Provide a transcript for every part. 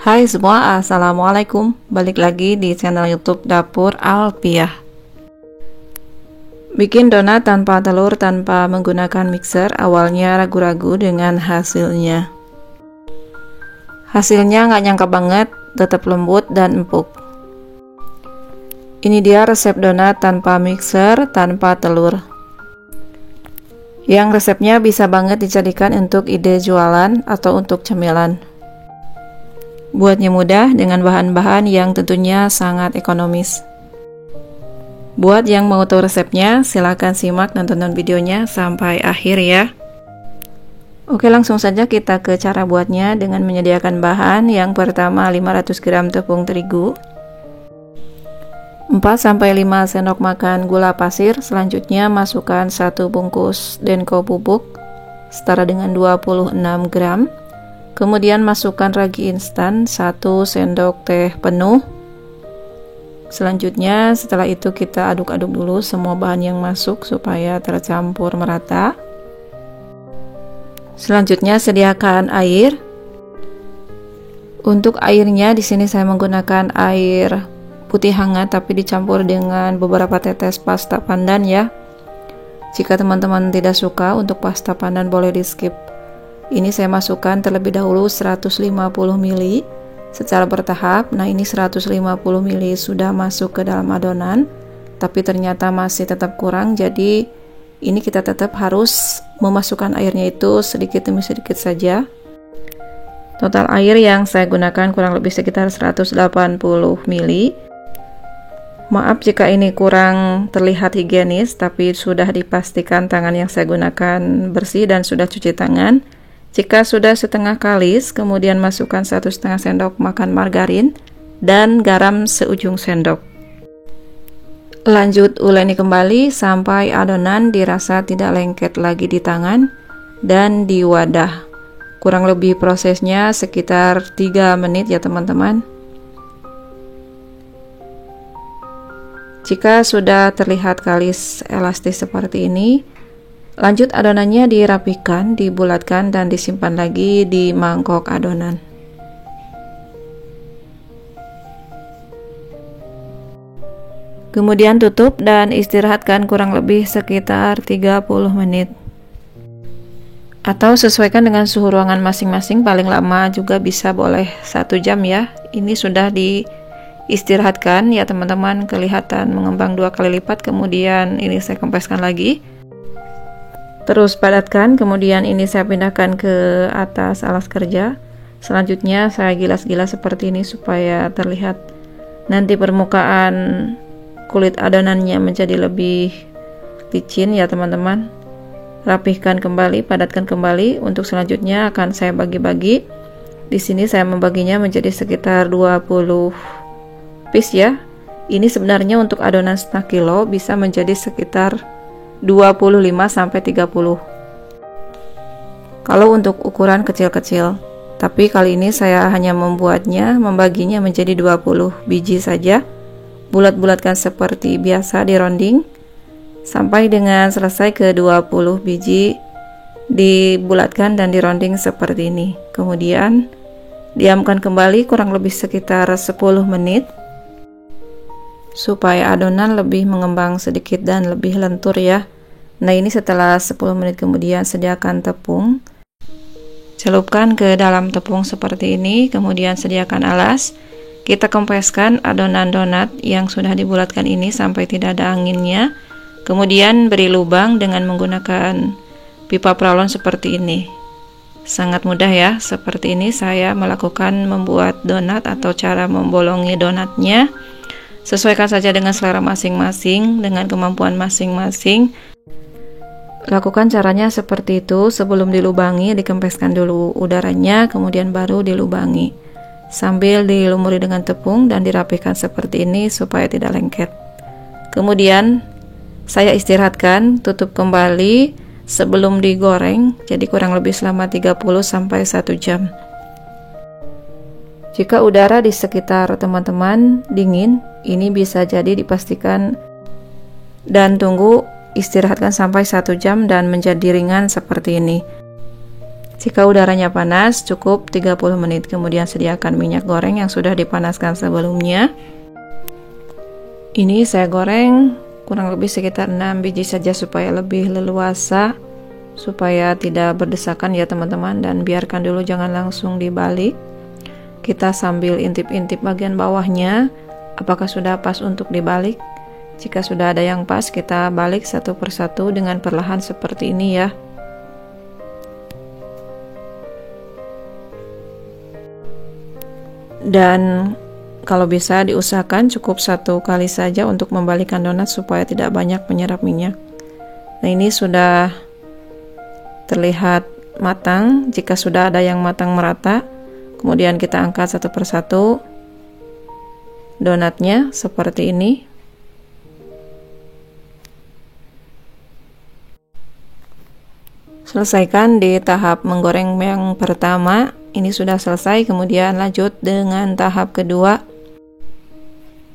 Hai semua, assalamualaikum. Balik lagi di channel YouTube Dapur Alpiah. Bikin donat tanpa telur tanpa menggunakan mixer, awalnya ragu-ragu dengan hasilnya. Hasilnya nggak nyangka banget, tetap lembut dan empuk. Ini dia resep donat tanpa mixer, tanpa telur. Yang resepnya bisa banget dijadikan untuk ide jualan atau untuk cemilan. Buatnya mudah dengan bahan-bahan yang tentunya sangat ekonomis. Buat yang mau tahu resepnya, silahkan simak dan tonton videonya sampai akhir ya. Oke, langsung saja kita ke cara buatnya dengan menyediakan bahan. Yang pertama 500 gram tepung terigu, 4-5 sendok makan gula pasir. Selanjutnya masukkan 1 bungkus denko bubuk setara dengan 26 gram. Kemudian masukkan ragi instan 1 sendok teh penuh. Selanjutnya setelah itu kita aduk-aduk dulu semua bahan yang masuk supaya tercampur merata. Selanjutnya sediakan air. Untuk airnya di sini saya menggunakan air putih hangat tapi dicampur dengan beberapa tetes pasta pandan ya. Jika teman-teman tidak suka untuk pasta pandan boleh di skip. Ini saya masukkan terlebih dahulu 150 ml secara bertahap. Nah, ini 150 ml sudah masuk ke dalam adonan, tapi ternyata masih tetap kurang. Jadi ini kita tetap harus memasukkan airnya itu sedikit demi sedikit saja. Total air yang saya gunakan kurang lebih sekitar 180 ml. Maaf jika ini kurang terlihat higienis, tapi sudah dipastikan tangan yang saya gunakan bersih dan sudah cuci tangan. Jika sudah setengah kalis, kemudian masukkan 1,5 sendok makan margarin dan garam seujung sendok. Lanjut uleni kembali sampai adonan dirasa tidak lengket lagi di tangan dan di wadah. Kurang lebih prosesnya sekitar 3 menit ya teman-teman. Jika sudah terlihat kalis elastis seperti ini, lanjut adonannya dirapikan, dibulatkan dan disimpan lagi di mangkok adonan. Kemudian tutup dan istirahatkan kurang lebih sekitar 30 menit. Atau sesuaikan dengan suhu ruangan masing-masing, paling lama juga bisa boleh 1 jam ya. Ini sudah diistirahatkan ya teman-teman, kelihatan mengembang 2 kali lipat. Kemudian ini saya kempeskan lagi. Terus padatkan, kemudian ini saya pindahkan ke atas alas kerja. Selanjutnya saya gilas-gilas seperti ini supaya terlihat nanti permukaan kulit adonannya menjadi lebih licin ya teman-teman. Rapihkan kembali, padatkan kembali. Untuk selanjutnya akan saya bagi-bagi. Di sini saya membaginya menjadi sekitar 20 piece ya. Ini sebenarnya untuk adonan setengah kilo bisa menjadi sekitar 25-30 kalau untuk ukuran kecil-kecil, tapi kali ini saya hanya membaginya menjadi 20 biji saja. Bulat-bulatkan seperti biasa, dironding sampai dengan selesai ke 20 biji, dibulatkan dan dironding seperti ini. Kemudian diamkan kembali kurang lebih sekitar 10 menit supaya adonan lebih mengembang sedikit dan lebih lentur ya. Nah, ini setelah 10 menit kemudian sediakan tepung. Celupkan ke dalam tepung seperti ini, kemudian sediakan alas. Kita kempeskan adonan donat yang sudah dibulatkan ini sampai tidak ada anginnya. Kemudian beri lubang dengan menggunakan pipa pralon seperti ini. Sangat mudah ya, seperti ini saya melakukan membuat donat atau cara membolongi donatnya. Sesuaikan saja dengan selera masing-masing, dengan kemampuan masing-masing. Lakukan caranya seperti itu. Sebelum dilubangi, dikempeskan dulu udaranya, kemudian baru dilubangi. Sambil dilumuri dengan tepung dan dirapihkan seperti ini supaya tidak lengket. Kemudian saya istirahatkan, tutup kembali sebelum digoreng, jadi kurang lebih selama 30-1 jam. Jika udara di sekitar teman-teman dingin, ini bisa jadi dipastikan dan tunggu istirahatkan sampai 1 jam dan menjadi ringan seperti ini. Jika udaranya panas, cukup 30 menit. Kemudian sediakan minyak goreng yang sudah dipanaskan sebelumnya. Ini saya goreng kurang lebih sekitar 6 biji saja supaya lebih leluasa, supaya tidak berdesakan ya teman-teman. Dan biarkan dulu, jangan langsung dibalik. Kita sambil intip-intip bagian bawahnya, apakah sudah pas untuk dibalik. Jika sudah ada yang pas, kita balik satu persatu dengan perlahan seperti ini ya. Dan kalau bisa diusahakan cukup satu kali saja untuk membalikkan donat supaya tidak banyak menyerap minyak. Nah, ini sudah terlihat matang. Jika sudah ada yang matang merata, kemudian kita angkat satu persatu donatnya seperti ini. Selesaikan di tahap menggoreng yang pertama. Ini sudah selesai, kemudian lanjut dengan tahap kedua.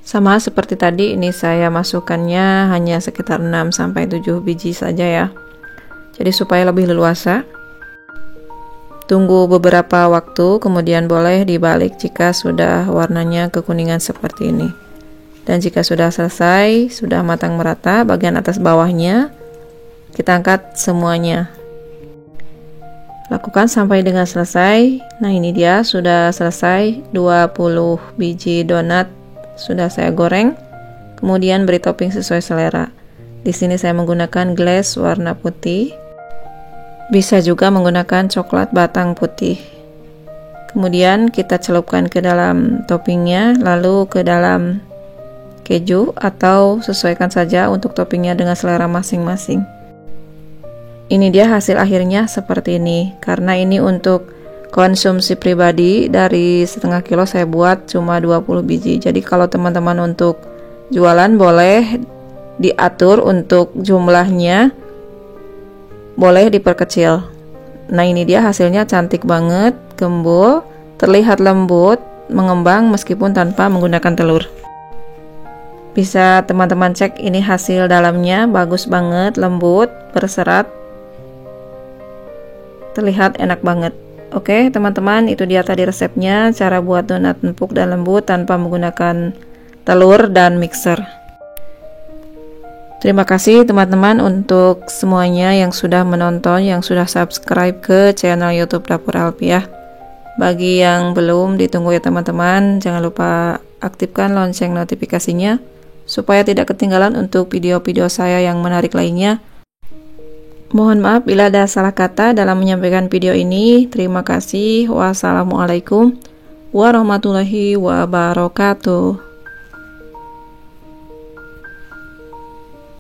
Sama seperti tadi, ini saya masukkannya hanya sekitar 6-7 biji saja ya. Jadi supaya lebih leluasa. Tunggu beberapa waktu, kemudian boleh dibalik jika sudah warnanya kekuningan seperti ini. Dan jika sudah selesai, sudah matang merata bagian atas bawahnya, kita angkat semuanya. Lakukan sampai dengan selesai. Nah, ini dia sudah selesai. 20 biji donat sudah saya goreng. Kemudian beri topping sesuai selera. Di sini saya menggunakan glaze warna putih. Bisa juga menggunakan coklat batang putih. Kemudian kita celupkan ke dalam toppingnya, lalu ke dalam keju, atau sesuaikan saja untuk toppingnya dengan selera masing-masing. Ini dia hasil akhirnya seperti ini. Karena ini untuk konsumsi pribadi, dari setengah kilo saya buat cuma 20 biji. Jadi kalau teman-teman untuk jualan boleh diatur untuk jumlahnya, boleh diperkecil. Nah, ini dia hasilnya, cantik banget, gembul, terlihat lembut, mengembang meskipun tanpa menggunakan telur. Bisa teman-teman cek, ini hasil dalamnya bagus banget, lembut, berserat, terlihat enak banget. Oke teman-teman, itu dia tadi resepnya, cara buat donat empuk dan lembut tanpa menggunakan telur dan mixer. Terima kasih teman-teman untuk semuanya yang sudah menonton, yang sudah subscribe ke channel YouTube Dapur Alfiah. Bagi yang belum, ditunggu ya teman-teman, jangan lupa aktifkan lonceng notifikasinya supaya tidak ketinggalan untuk video-video saya yang menarik lainnya. Mohon maaf bila ada salah kata dalam menyampaikan video ini. Terima kasih. Wassalamualaikum warahmatullahi wabarakatuh.